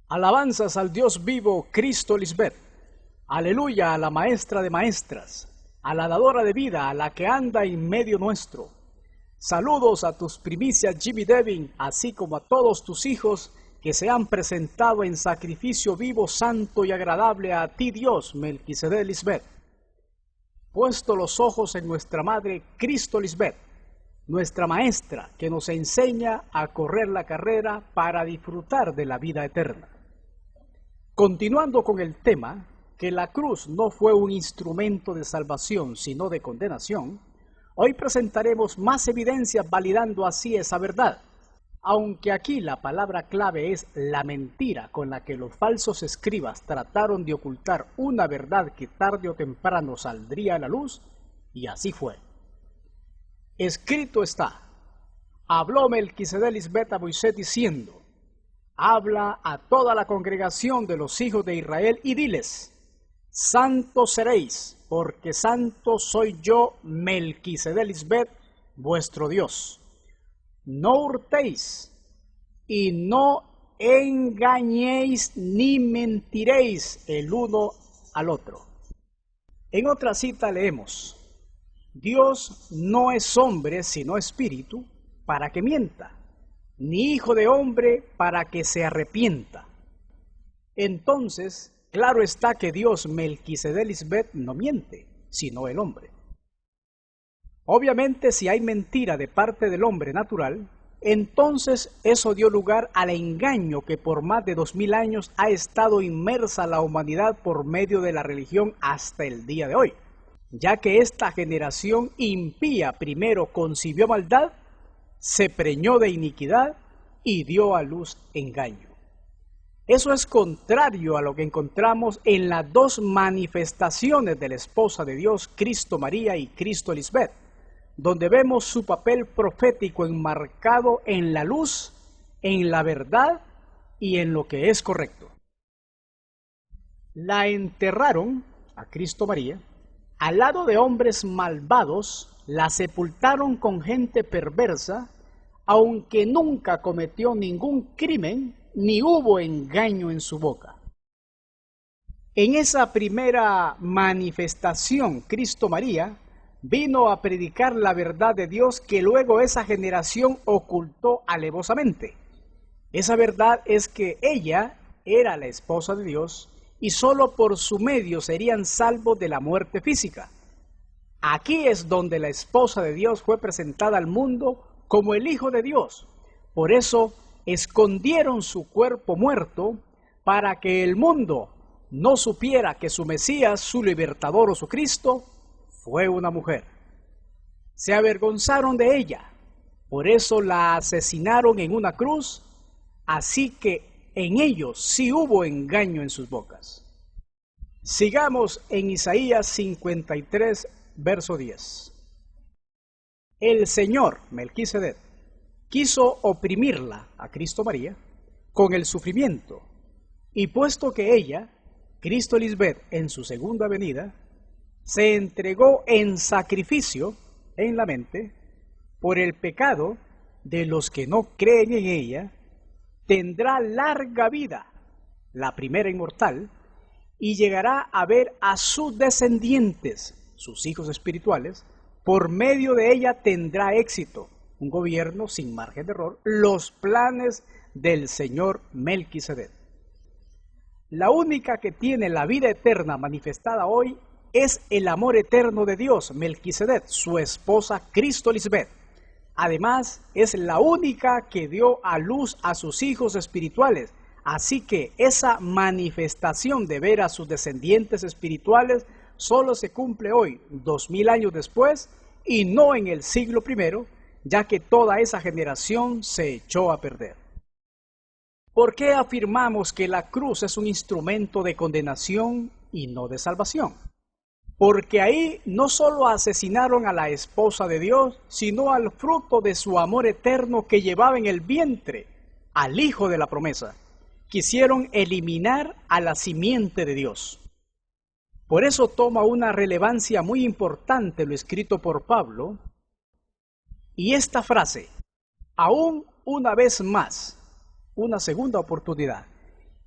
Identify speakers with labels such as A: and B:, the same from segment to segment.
A: Alabanzas al Dios vivo, Cristo Lisbeth. Aleluya a la maestra de maestras, a la dadora de vida, a la que anda en medio nuestro. Saludos a tus primicias, Jimmy Devin, así como a todos tus hijos que se han presentado en sacrificio vivo, santo y agradable a ti, Dios, Melquisedec Lisbeth. Puesto los ojos en nuestra Madre, Cristo Lisbeth, nuestra maestra que nos enseña a correr la carrera para disfrutar de la vida eterna. Continuando con el tema, que la cruz no fue un instrumento de salvación, sino de condenación, hoy presentaremos más evidencias validando así esa verdad. Aunque aquí la palabra clave es la mentira con la que los falsos escribas trataron de ocultar una verdad que tarde o temprano saldría a la luz, y así fue. Escrito está, habló Melquisedec Lisbeth a Moisés diciendo, habla a toda la congregación de los hijos de Israel y diles, santos seréis, porque santo soy yo, Melquisedec Lisbeth, vuestro Dios. No hurtéis y no engañéis ni mentiréis el uno al otro. En otra cita leemos, Dios no es hombre sino espíritu para que mienta, ni hijo de hombre para que se arrepienta. Entonces, claro está que Dios Melquisedec Lisbeth no miente, sino el hombre. Obviamente, si hay mentira de parte del hombre natural, entonces eso dio lugar al engaño que por más de 2000 años ha estado inmersa la humanidad por medio de la religión hasta el día de hoy, ya que esta generación impía primero concibió maldad, se preñó de iniquidad y dio a luz engaño. Eso es contrario a lo que encontramos en las dos manifestaciones de la esposa de Dios, Cristo María y Cristo Lisbeth, donde vemos su papel profético enmarcado en la luz, en la verdad y en lo que es correcto. La enterraron, a Cristo María, al lado de hombres malvados, la sepultaron con gente perversa, aunque nunca cometió ningún crimen, ni hubo engaño en su boca. En esa primera manifestación, Cristo María vino a predicar la verdad de Dios que luego esa generación ocultó alevosamente. Esa verdad es que ella era la esposa de Dios y solo por su medio serían salvos de la muerte física. Aquí es donde la esposa de Dios fue presentada al mundo como el Hijo de Dios. Por eso escondieron su cuerpo muerto para que el mundo no supiera que su Mesías, su libertador o su Cristo, fue una mujer. Se avergonzaron de ella, por eso la asesinaron en una cruz, así que en ellos sí hubo engaño en sus bocas. Sigamos en Isaías 53, verso 10. El Señor, Melquisedec, quiso oprimirla, a Cristo María, con el sufrimiento, y puesto que ella, Cristo Lisbeth, en su segunda venida, se entregó en sacrificio en la mente por el pecado de los que no creen en ella, tendrá larga vida, la primera inmortal, y llegará a ver a sus descendientes, sus hijos espirituales, por medio de ella tendrá éxito, un gobierno sin margen de error, los planes del Señor Melquisedec. La única que tiene la vida eterna manifestada hoy es el amor eterno de Dios, Melquisedec, su esposa Cristo Lisbeth. Además, es la única que dio a luz a sus hijos espirituales. Así que esa manifestación de ver a sus descendientes espirituales solo se cumple hoy, 2000 años después, y no en el siglo I, ya que toda esa generación se echó a perder. ¿Por qué afirmamos que la cruz es un instrumento de condenación y no de salvación? Porque ahí no solo asesinaron a la esposa de Dios, sino al fruto de su amor eterno que llevaba en el vientre, al hijo de la promesa. Quisieron eliminar a la simiente de Dios. Por eso toma una relevancia muy importante lo escrito por Pablo, y esta frase, aún una vez más, una segunda oportunidad,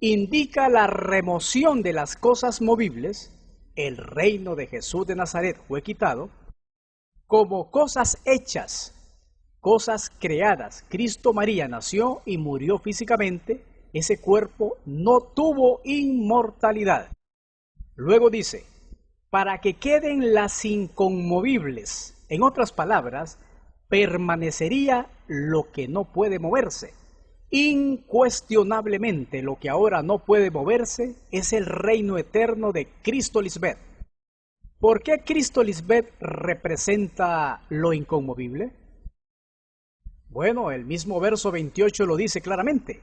A: indica la remoción de las cosas movibles. El reino de Jesús de Nazaret fue quitado como cosas hechas, cosas creadas. Cristo María nació y murió físicamente. Ese cuerpo no tuvo inmortalidad. Luego dice, para que queden las inconmovibles. En otras palabras, permanecería lo que no puede moverse. Incuestionablemente, lo que ahora no puede moverse es el reino eterno de Cristo Lisbeth. ¿Por qué Cristo Lisbeth representa lo inconmovible? Bueno, el mismo verso 28 lo dice claramente.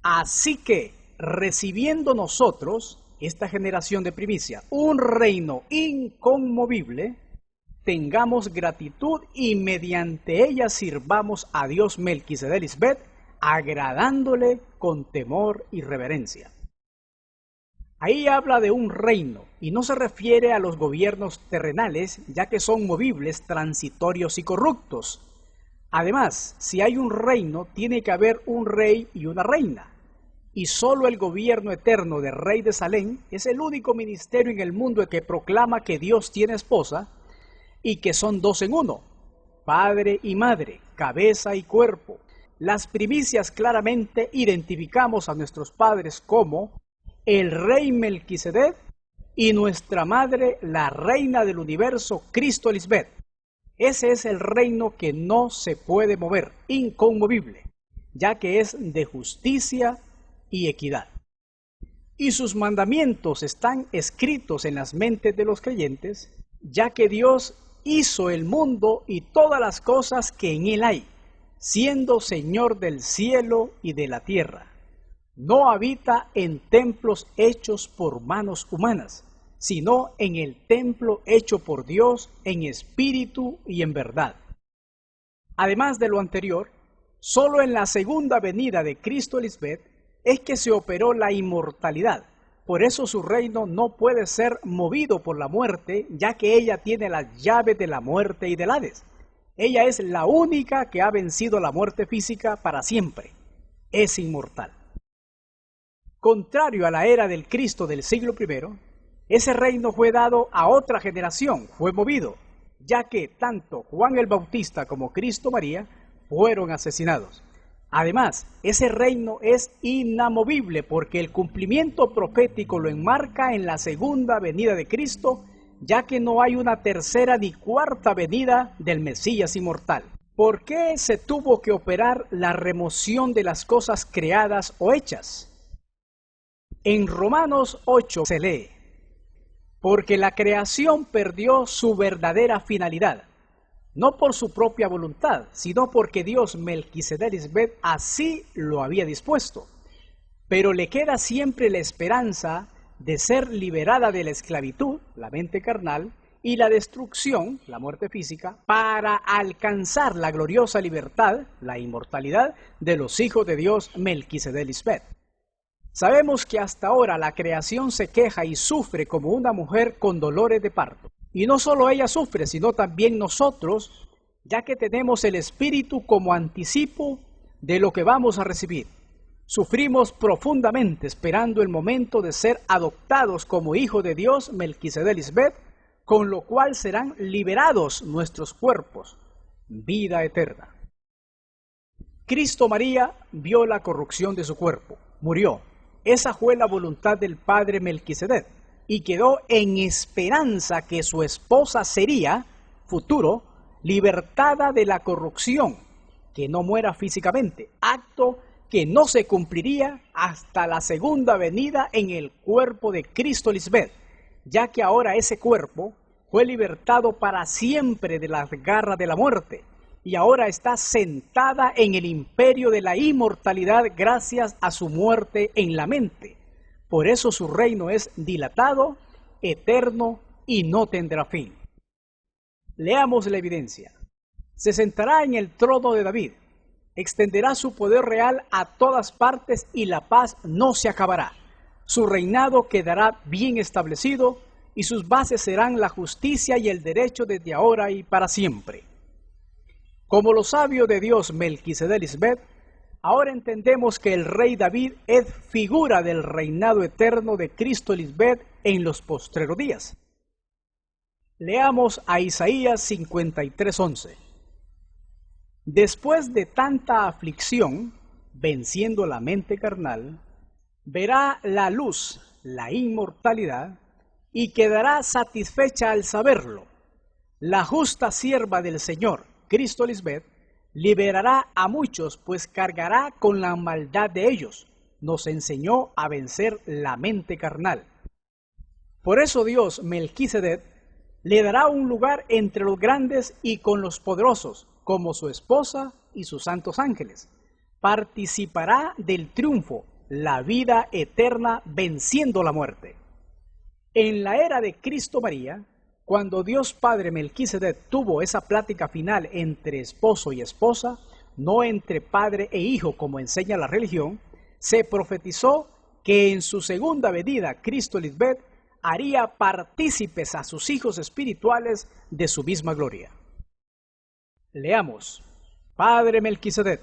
A: Así que, recibiendo nosotros, esta generación de primicia, un reino inconmovible, tengamos gratitud y mediante ella sirvamos a Dios Melquisedec Lisbeth, agradándole con temor y reverencia. Ahí habla de un reino y no se refiere a los gobiernos terrenales, ya que son movibles, transitorios y corruptos. Además, si hay un reino, tiene que haber un rey y una reina. Y solo el gobierno eterno del rey de Salem es el único ministerio en el mundo que proclama que Dios tiene esposa y que son dos en uno, padre y madre, cabeza y cuerpo. Las primicias claramente identificamos a nuestros padres como el rey Melquisedec y nuestra madre, la reina del universo, Cristo Lisbeth. Ese es el reino que no se puede mover, inconmovible, ya que es de justicia y equidad. Y sus mandamientos están escritos en las mentes de los creyentes, ya que Dios hizo el mundo y todas las cosas que en él hay, siendo Señor del cielo y de la tierra. No habita en templos hechos por manos humanas, sino en el templo hecho por Dios en espíritu y en verdad. Además de lo anterior, solo en la segunda venida de Cristo Lisbeth es que se operó la inmortalidad. Por eso su reino no puede ser movido por la muerte, ya que ella tiene las llaves de la muerte y del Hades. Ella es la única que ha vencido la muerte física para siempre. Es inmortal. Contrario a la era del Cristo del siglo I, ese reino fue dado a otra generación, fue movido, ya que tanto Juan el Bautista como Cristo María fueron asesinados. Además, ese reino es inamovible porque el cumplimiento profético lo enmarca en la segunda venida de Cristo, ya que no hay una tercera ni cuarta venida del Mesías inmortal. ¿Por qué se tuvo que operar la remoción de las cosas creadas o hechas? En Romanos 8 se lee, porque la creación perdió su verdadera finalidad, no por su propia voluntad, sino porque Dios Melquisedec Lisbeth así lo había dispuesto. Pero le queda siempre la esperanza de ser liberada de la esclavitud, la mente carnal, y la destrucción, la muerte física, para alcanzar la gloriosa libertad, la inmortalidad, de los hijos de Dios Melquisedec Lisbeth. Sabemos que hasta ahora la creación se queja y sufre como una mujer con dolores de parto. Y no solo ella sufre, sino también nosotros, ya que tenemos el Espíritu como anticipo de lo que vamos a recibir. Sufrimos profundamente esperando el momento de ser adoptados como hijos de Dios Melquisedec Lisbeth, con lo cual serán liberados nuestros cuerpos, vida eterna. Cristo María vio la corrupción de su cuerpo, murió. Esa fue la voluntad del Padre Melquisedec y quedó en esperanza que su esposa sería, futuro, libertada de la corrupción, que no muera físicamente, acto que no se cumpliría hasta la segunda venida en el cuerpo de Cristo Lisbeth, ya que ahora ese cuerpo fue libertado para siempre de las garras de la muerte y ahora está sentada en el imperio de la inmortalidad gracias a su muerte en la mente. Por eso su reino es dilatado, eterno y no tendrá fin. Leamos la evidencia. Se sentará en el trono de David, extenderá su poder real a todas partes y la paz no se acabará. Su reinado quedará bien establecido y sus bases serán la justicia y el derecho desde ahora y para siempre. Como los sabios de Dios Melquisedec Lisbeth, Ahora entendemos que el rey David es figura del reinado eterno de Cristo Lisbeth en los postreros días. Leamos a Isaías 53:11. Después de tanta aflicción, venciendo la mente carnal, verá la luz, la inmortalidad, y quedará satisfecha al saberlo. La justa sierva del Señor, Cristo Lisbeth, liberará a muchos, pues cargará con la maldad de ellos. Nos enseñó a vencer la mente carnal. Por eso Dios, Melquisedec, le dará un lugar entre los grandes y con los poderosos, como su esposa y sus santos ángeles. Participará del triunfo, la vida eterna venciendo la muerte. En la era de Cristo María, cuando Dios Padre Melquisedec tuvo esa plática final entre esposo y esposa, no entre padre e hijo como enseña la religión, se profetizó que en su segunda venida Cristo Lisbeth haría partícipes a sus hijos espirituales de su misma gloria. Leamos: Padre Melquisedec,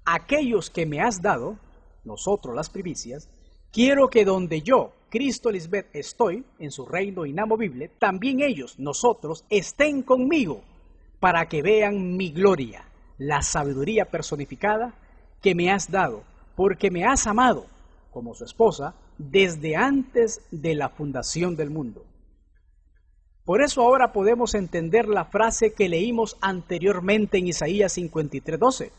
A: aquellos que me has dado, nosotros las primicias, quiero que donde yo, Cristo Lisbeth, estoy, en su reino inamovible, también ellos, nosotros, estén conmigo, para que vean mi gloria, la sabiduría personificada que me has dado, porque me has amado, como su esposa, desde antes de la fundación del mundo. Por eso ahora podemos entender la frase que leímos anteriormente en Isaías 53:12.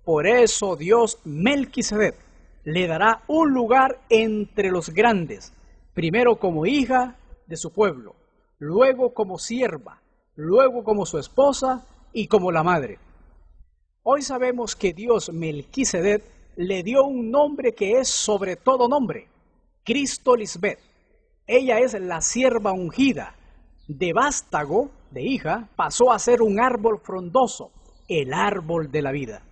A: Por eso Dios Melquisedec le dará un lugar entre los grandes, primero como hija de su pueblo, luego como sierva, luego como su esposa y como la madre. Hoy sabemos que Dios Melquisedec le dio un nombre que es sobre todo nombre, Cristo Lisbeth. Ella es la sierva ungida. De vástago, de hija, pasó a ser un árbol frondoso, el árbol de la vida.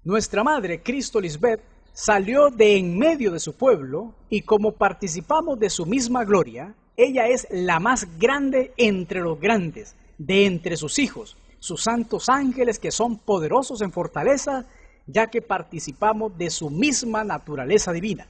A: Nuestra madre, Cristo Lisbeth, salió de en medio de su pueblo y como participamos de su misma gloria, ella es la más grande entre los grandes, de entre sus hijos, sus santos ángeles que son poderosos en fortaleza, ya que participamos de su misma naturaleza divina.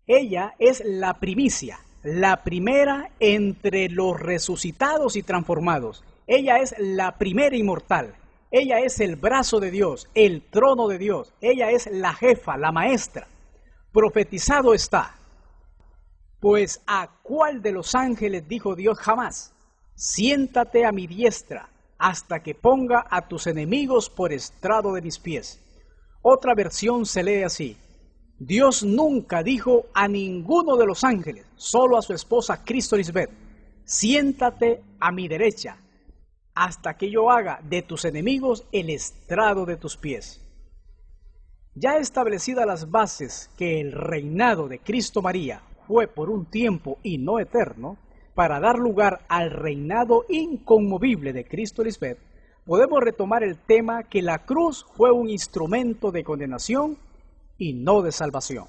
A: Ella es la primicia, la primera entre los resucitados y transformados. Ella es la primera inmortal. Ella es el brazo de Dios, el trono de Dios. Ella es la jefa, la maestra. Profetizado está. Pues ¿a cuál de los ángeles dijo Dios jamás? Siéntate a mi diestra hasta que ponga a tus enemigos por estrado de mis pies. Otra versión se lee así: Dios nunca dijo a ninguno de los ángeles, solo a su esposa Cristo Lisbeth, siéntate a mi derecha hasta que yo haga de tus enemigos el estrado de tus pies. Ya establecidas las bases que el reinado de Cristo María fue por un tiempo y no eterno, para dar lugar al reinado inconmovible de Cristo Lisbeth, podemos retomar el tema que la cruz fue un instrumento de condenación y no de salvación.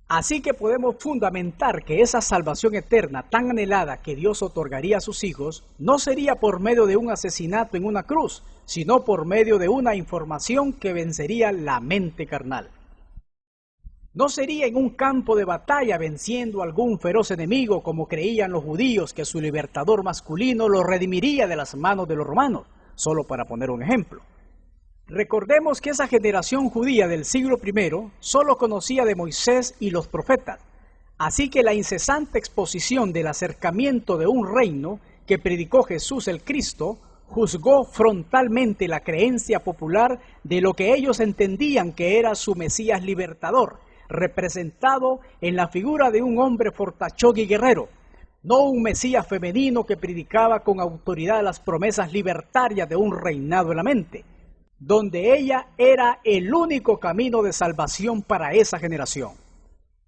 A: Así que podemos fundamentar que esa salvación eterna tan anhelada que Dios otorgaría a sus hijos no sería por medio de un asesinato en una cruz, sino por medio de una información que vencería la mente carnal. No sería en un campo de batalla venciendo a algún feroz enemigo como creían los judíos que su libertador masculino lo redimiría de las manos de los romanos, solo para poner un ejemplo. Recordemos que esa generación judía del siglo I solo conocía de Moisés y los profetas, así que la incesante exposición del acercamiento de un reino que predicó Jesús el Cristo juzgó frontalmente la creencia popular de lo que ellos entendían que era su Mesías libertador, representado en la figura de un hombre fortachón y guerrero, no un Mesías femenino que predicaba con autoridad las promesas libertarias de un reinado en la mente, donde ella era el único camino de salvación para esa generación.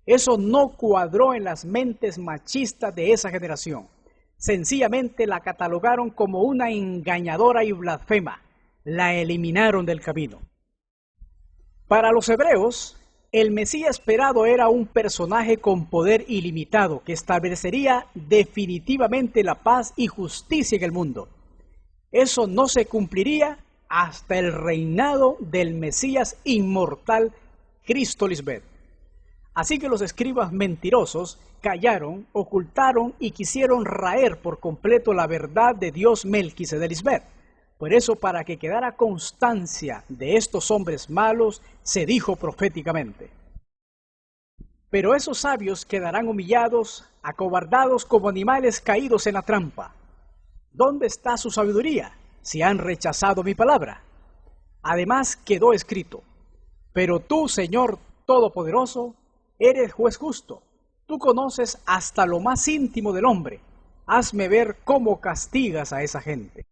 A: Eso no cuadró en las mentes machistas de esa generación. Sencillamente la catalogaron como una engañadora y blasfema. La eliminaron del camino. Para los hebreos, el Mesías esperado era un personaje con poder ilimitado que establecería definitivamente la paz y justicia en el mundo. Eso no se cumpliría hasta el reinado del Mesías inmortal, Cristo Lisbeth. Así que los escribas mentirosos callaron, ocultaron y quisieron raer por completo la verdad de Dios Melquisedec Lisbeth. Por eso, para que quedara constancia de estos hombres malos, se dijo proféticamente: pero esos sabios quedarán humillados, acobardados como animales caídos en la trampa. ¿Dónde está su sabiduría, si han rechazado mi palabra? Además quedó escrito: pero tú, Señor Todopoderoso, eres juez justo. Tú conoces hasta lo más íntimo del hombre. Hazme ver cómo castigas a esa gente.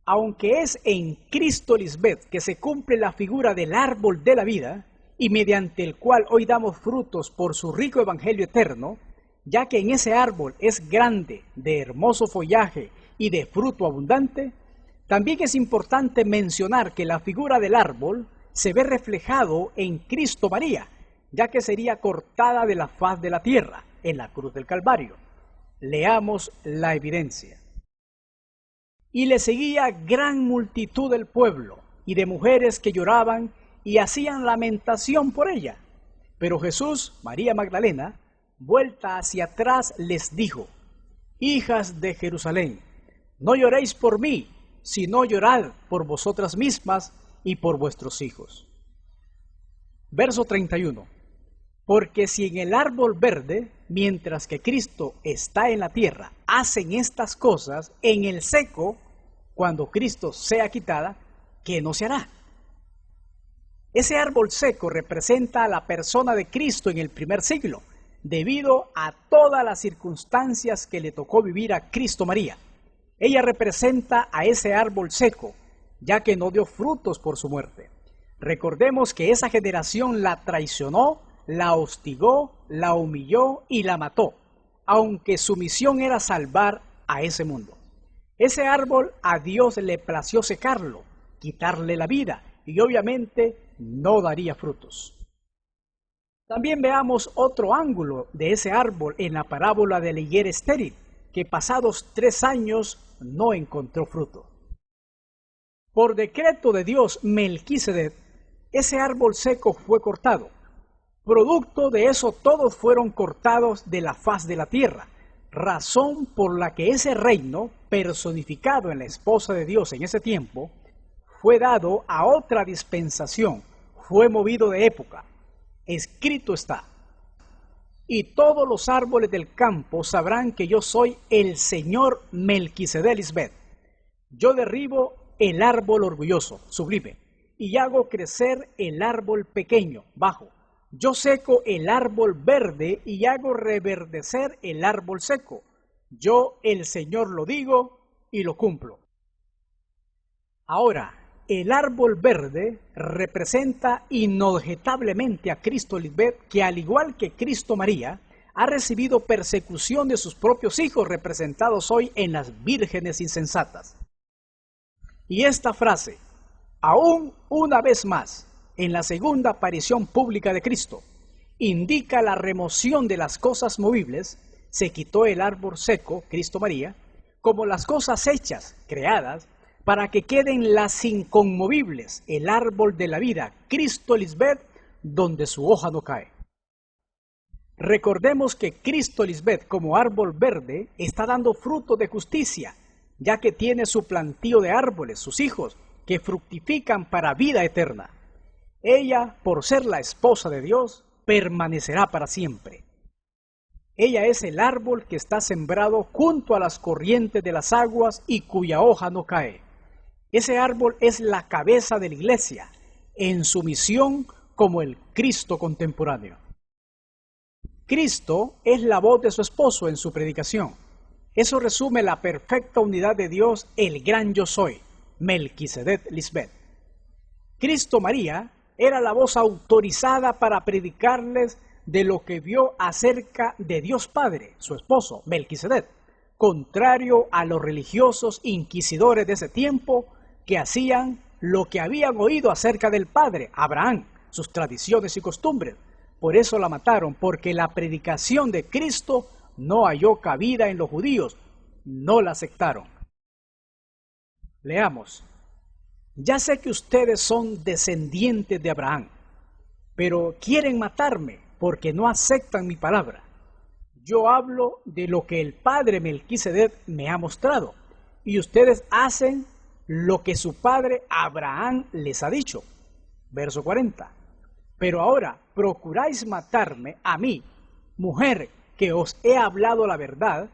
A: Aunque es en Cristo Lisbeth que se cumple la figura del árbol de la vida, y mediante el cual hoy damos frutos por su rico evangelio eterno, ya que en ese árbol es grande, de hermoso follaje y de fruto abundante, también es importante mencionar que la figura del árbol se ve reflejado en Cristo María, ya que sería cortada de la faz de la tierra en la cruz del Calvario. Leamos la evidencia. Y le seguía gran multitud del pueblo y de mujeres que lloraban y hacían lamentación por ella. Pero Jesús, María Magdalena, vuelta hacia atrás, les dijo: hijas de Jerusalén, no lloréis por mí, sino llorad por vosotras mismas y por vuestros hijos. Verso 31. Porque si en el árbol verde, mientras que Cristo está en la tierra, hacen estas cosas, en el seco, cuando Cristo sea quitada, ¿qué no se hará? Ese árbol seco representa a la persona de Cristo en el primer siglo, debido a todas las circunstancias que le tocó vivir a Cristo María. Ella representa a ese árbol seco, ya que no dio frutos por su muerte. Recordemos que esa generación la traicionó, la hostigó, la humilló y la mató, aunque su misión era salvar a ese mundo. Ese árbol a Dios le plació secarlo, quitarle la vida, y obviamente no daría frutos. También veamos otro ángulo de ese árbol en la parábola de la higuera estéril, que pasados 3 años no encontró fruto. Por decreto de Dios Melquisedec, ese árbol seco fue cortado. Producto de eso todos fueron cortados de la faz de la tierra, razón por la que ese reino, personificado en la esposa de Dios en ese tiempo, fue dado a otra dispensación, fue movido de época. Escrito está: y todos los árboles del campo sabrán que yo soy el Señor Melquisedec Lisbeth. Yo derribo el árbol orgulloso, sublime, y hago crecer el árbol pequeño, bajo. Yo seco el árbol verde y hago reverdecer el árbol seco. Yo, el Señor, lo digo y lo cumplo. Ahora, el árbol verde representa inobjetablemente a Cristo Lisbeth, que al igual que Cristo María, ha recibido persecución de sus propios hijos, representados hoy en las vírgenes insensatas. Y esta frase, aún una vez más, en la segunda aparición pública de Cristo, indica la remoción de las cosas movibles. Se quitó el árbol seco, Cristo María, como las cosas hechas, creadas, para que queden las inconmovibles, el árbol de la vida, Cristo Lisbeth, donde su hoja no cae. Recordemos que Cristo Lisbeth, como árbol verde, está dando fruto de justicia, ya que tiene su plantío de árboles, sus hijos, que fructifican para vida eterna. Ella, por ser la esposa de Dios, permanecerá para siempre. Ella es el árbol que está sembrado junto a las corrientes de las aguas y cuya hoja no cae. Ese árbol es la cabeza de la iglesia, en su misión como el Cristo contemporáneo. Cristo es la voz de su esposo en su predicación. Eso resume la perfecta unidad de Dios, el gran yo soy, Melquisedec Lisbeth. Cristo María era la voz autorizada para predicarles de lo que vio acerca de Dios Padre, su esposo, Melquisedec, contrario a los religiosos inquisidores de ese tiempo que hacían lo que habían oído acerca del Padre, Abraham, sus tradiciones y costumbres. Por eso la mataron, porque la predicación de Cristo no halló cabida en los judíos, no la aceptaron. Leamos, ya sé que ustedes son descendientes de Abraham, pero quieren matarme porque no aceptan mi palabra. Yo hablo de lo que el padre Melquisedec me ha mostrado, y ustedes hacen lo que su padre Abraham les ha dicho. Verso 40. Pero ahora procuráis matarme a mí, mujer que os he hablado la verdad,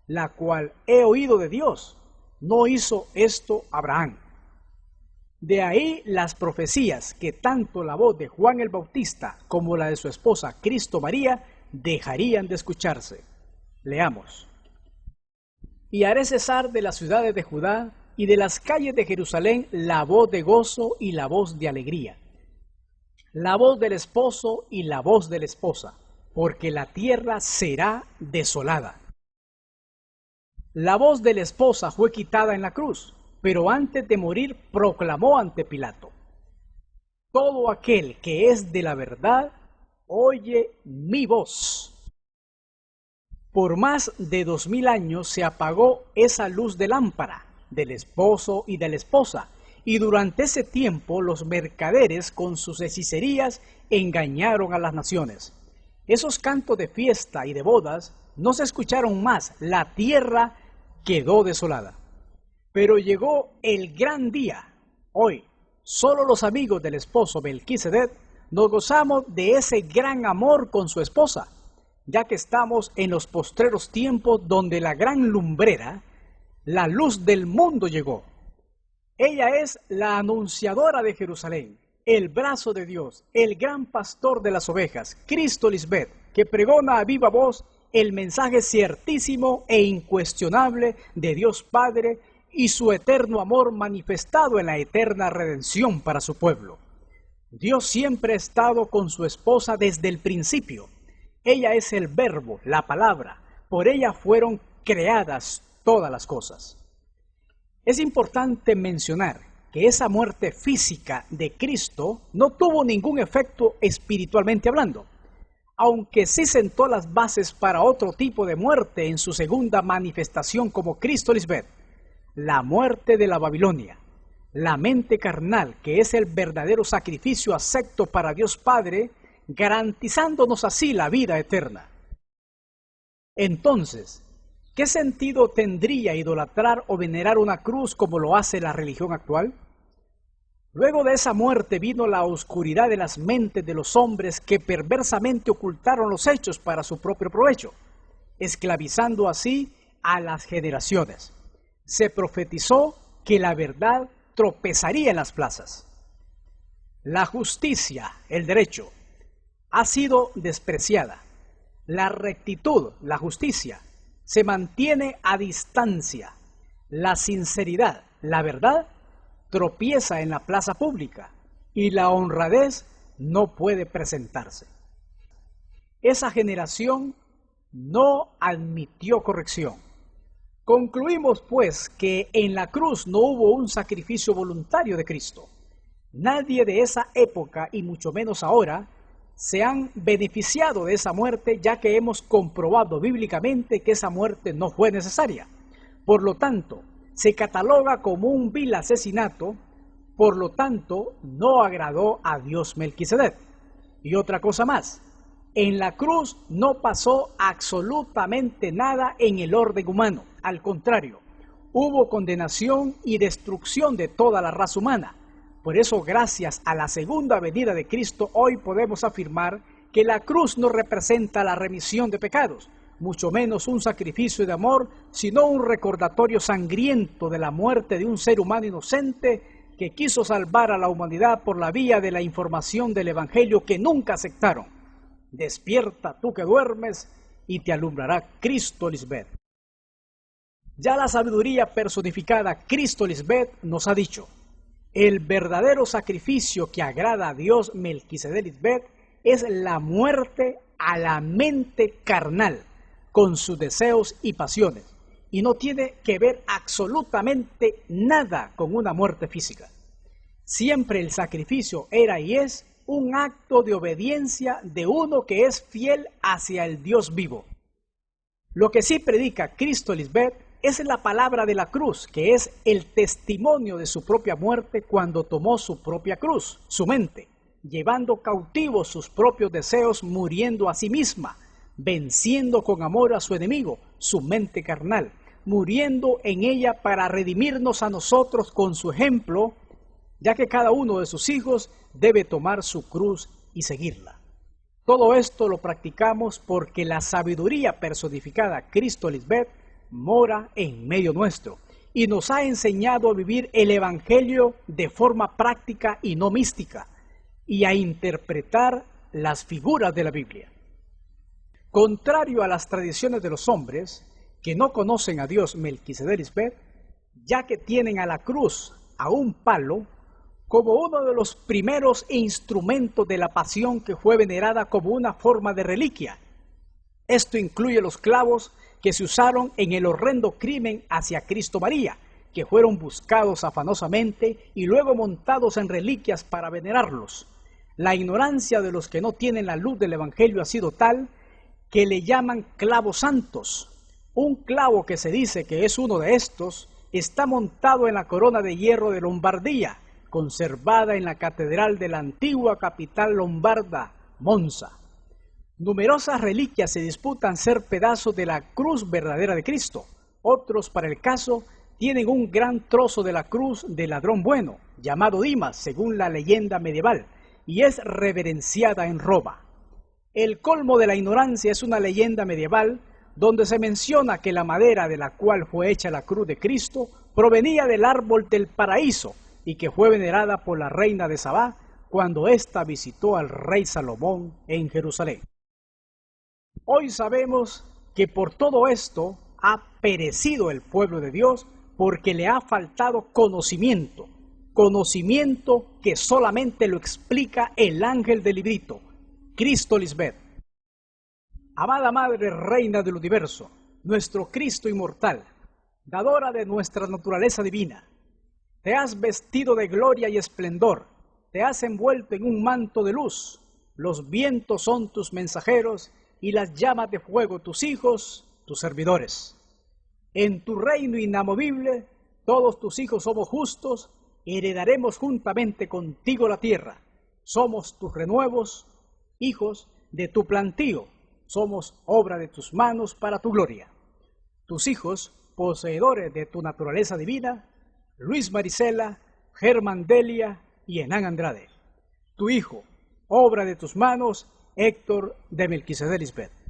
A: la cual he oído de Dios. No hizo esto Abraham. De ahí las profecías que tanto la voz de Juan el Bautista como la de su esposa Cristo María dejarían de escucharse. Leamos. Y haré cesar de las ciudades de Judá y de las calles de Jerusalén la voz de gozo y la voz de alegría, la voz del esposo y la voz de la esposa, porque la tierra será desolada. La voz de la esposa fue quitada en la cruz, pero antes de morir proclamó ante Pilato: todo aquel que es de la verdad, oye mi voz. Por más de 2000 años se apagó esa luz de lámpara del esposo y de la esposa, y durante ese tiempo los mercaderes con sus hechicerías engañaron a las naciones. Esos cantos de fiesta y de bodas no se escucharon más, la tierra quedó desolada. Pero llegó el gran día. Hoy, solo los amigos del esposo Melquisedec nos gozamos de ese gran amor con su esposa, ya que estamos en los postreros tiempos donde la gran lumbrera, la luz del mundo, llegó. Ella es la anunciadora de Jerusalén, el brazo de Dios, el gran pastor de las ovejas, Cristo Lisbeth, que pregona a viva voz el mensaje ciertísimo e incuestionable de Dios Padre y su eterno amor manifestado en la eterna redención para su pueblo. Dios siempre ha estado con su esposa desde el principio. Ella es el verbo, la palabra. Por ella fueron creadas todas las cosas. Es importante mencionar que esa muerte física de Cristo no tuvo ningún efecto espiritualmente hablando, aunque sí sentó las bases para otro tipo de muerte en su segunda manifestación como Cristo Lisbeth, la muerte de la Babilonia, la mente carnal, que es el verdadero sacrificio acepto para Dios Padre, garantizándonos así la vida eterna. Entonces, ¿qué sentido tendría idolatrar o venerar una cruz como lo hace la religión actual? Luego de esa muerte vino la oscuridad de las mentes de los hombres que perversamente ocultaron los hechos para su propio provecho, esclavizando así a las generaciones. Se profetizó que la verdad tropezaría en las plazas. La justicia, el derecho, ha sido despreciada. La rectitud, la justicia, se mantiene a distancia. La sinceridad, la verdad, tropieza en la plaza pública y la honradez no puede presentarse. Esa generación no admitió corrección. Concluimos pues que en la cruz no hubo un sacrificio voluntario de Cristo. Nadie de esa época, y mucho menos ahora, se han beneficiado de esa muerte, ya que hemos comprobado bíblicamente que esa muerte no fue necesaria. Por lo tanto, se cataloga como un vil asesinato, por lo tanto, no agradó a Dios Melquisedec. Y otra cosa más, en la cruz no pasó absolutamente nada en el orden humano. Al contrario, hubo condenación y destrucción de toda la raza humana. Por eso, gracias a la segunda venida de Cristo, hoy podemos afirmar que la cruz no representa la remisión de pecados, mucho menos un sacrificio de amor, sino un recordatorio sangriento de la muerte de un ser humano inocente que quiso salvar a la humanidad por la vía de la información del Evangelio que nunca aceptaron. Despierta tú que duermes y te alumbrará Cristo Lisbeth. Ya la sabiduría personificada Cristo Lisbeth nos ha dicho: el verdadero sacrificio que agrada a Dios Melquisedec Lisbeth es la muerte a la mente carnal, con sus deseos y pasiones, y no tiene que ver absolutamente nada con una muerte física. Siempre el sacrificio era y es un acto de obediencia de uno que es fiel hacia el Dios vivo. Lo que sí predica Cristo Lisbeth es la palabra de la cruz, que es el testimonio de su propia muerte cuando tomó su propia cruz, su mente, llevando cautivos sus propios deseos, muriendo a sí misma, venciendo con amor a su enemigo, su mente carnal, muriendo en ella para redimirnos a nosotros con su ejemplo, ya que cada uno de sus hijos debe tomar su cruz y seguirla. Todo esto lo practicamos porque la sabiduría personificada Cristo Lisbeth mora en medio nuestro y nos ha enseñado a vivir el Evangelio de forma práctica y no mística, y a interpretar las figuras de la Biblia. Contrario a las tradiciones de los hombres, que no conocen a Dios Melquisedec Lisbeth, ya que tienen a la cruz, a un palo, como uno de los primeros instrumentos de la pasión que fue venerada como una forma de reliquia. Esto incluye los clavos que se usaron en el horrendo crimen hacia Cristo María, que fueron buscados afanosamente y luego montados en reliquias para venerarlos. La ignorancia de los que no tienen la luz del Evangelio ha sido tal que le llaman clavos santos. Un clavo que se dice que es uno de estos está montado en la corona de hierro de Lombardía, conservada en la catedral de la antigua capital lombarda, Monza. Numerosas reliquias se disputan ser pedazos de la cruz verdadera de Cristo. Otros, para el caso, tienen un gran trozo de la cruz del ladrón bueno, llamado Dimas, según la leyenda medieval, y es reverenciada en Roma. El colmo de la ignorancia es una leyenda medieval donde se menciona que la madera de la cual fue hecha la cruz de Cristo provenía del árbol del paraíso y que fue venerada por la reina de Sabá cuando ésta visitó al rey Salomón en Jerusalén. Hoy sabemos que por todo esto ha perecido el pueblo de Dios porque le ha faltado conocimiento que solamente lo explica el ángel del librito, Cristo Lisbeth. Amada Madre Reina del Universo, nuestro Cristo inmortal, dadora de nuestra naturaleza divina, te has vestido de gloria y esplendor, te has envuelto en un manto de luz, los vientos son tus mensajeros y las llamas de fuego tus hijos, tus servidores. En tu reino inamovible, todos tus hijos somos justos, heredaremos juntamente contigo la tierra. Somos tus renuevos, hijos de tu plantío, somos obra de tus manos para tu gloria. Tus hijos, poseedores de tu naturaleza divina, Luis Marisela, Germán Delia y Hernán Andrade. Tu hijo, obra de tus manos, Héctor de Melquisedec Lisbeth.